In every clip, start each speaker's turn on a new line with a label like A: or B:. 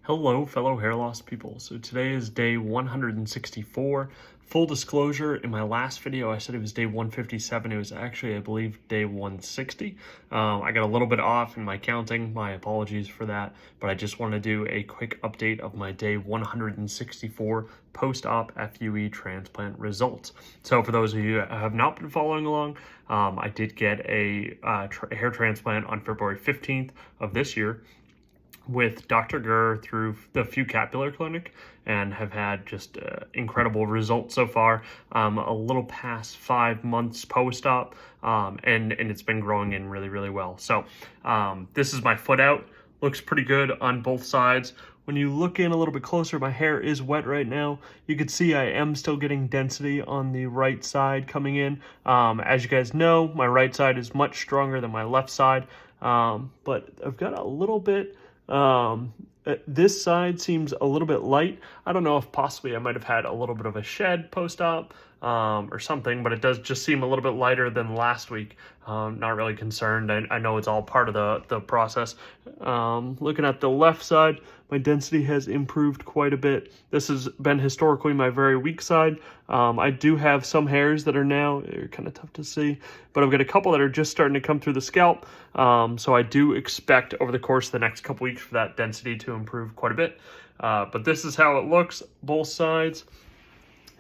A: Hello, fellow hair loss people. So today is day 164. Full disclosure, in my last video, I said it was day 157. It was actually, I believe, day 160. I got a little bit off in my counting. My apologies for that. But I just want to do a quick update of my day 164 post-op FUE transplant results. So for those of you that have not been following along, I did get a hair transplant on February 15th of this year with Dr. Gurr through the FUE Capilar Clinic, and have had just incredible results so far. A little past 5 months post-op, and it's been growing in really well. So this is my foot out. Looks pretty good on both sides. When you look in a little bit closer, my hair is wet right now. You can see I am still getting density on the right side coming in. As you guys know, my right side is much stronger than my left side, but I've got a little bit. This side seems a little bit light. I don't know if possibly I might have had a little bit of a shed post-op or something, but it does just seem a little bit lighter than last week. Not really concerned. I know it's all part of the process. Looking at the left side, my density has improved quite a bit. This has been historically my very weak side. I do have some hairs that are now, they're kind of tough to see, but I've got a couple that are just starting to come through the scalp. So I do expect over the course of the next couple weeks for that density to improve quite a bit. But this is how it looks, both sides.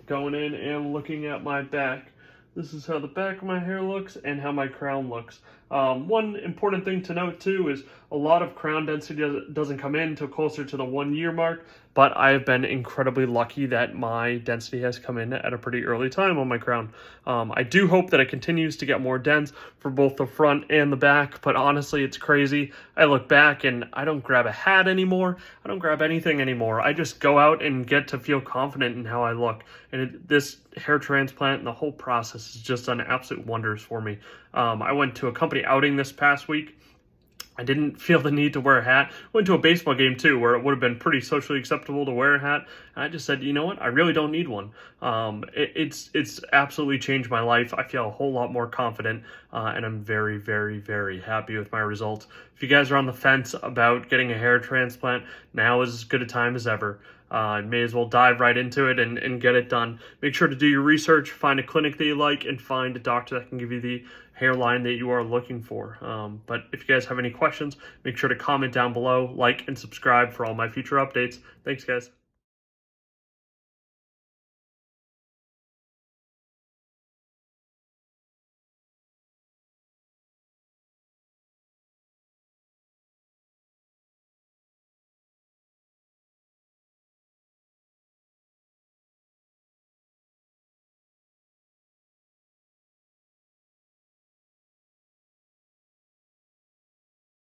A: Going in and looking at my back. This is how the back of my hair looks and how my crown looks. One important thing to note too is a lot of crown density doesn't come in until closer to the 1 year mark, but I have been incredibly lucky that my density has come in at a pretty early time on my crown. I do hope that it continues to get more dense for both the front and the back, but honestly, it's crazy. I look back and I don't grab a hat anymore. I don't grab anything anymore. I just go out and get to feel confident in how I look. And this hair transplant and the whole process has just done absolute wonders for me. I went to a company outing this past week. I didn't feel the need to wear a hat. Went to a baseball game too, where it would have been pretty socially acceptable to wear a hat. And I just said, you know what? I really don't need one. It's absolutely changed my life. I feel a whole lot more confident, and I'm very happy with my results. If you guys are on the fence about getting a hair transplant, now is as good a time as ever. May as well dive right into it and get it done. Make sure to do your research, find a clinic that you like, and find a doctor that can give you the hairline that you are looking for. But if you guys have any questions, make sure to comment down below, like, and subscribe for all my future updates. Thanks, guys.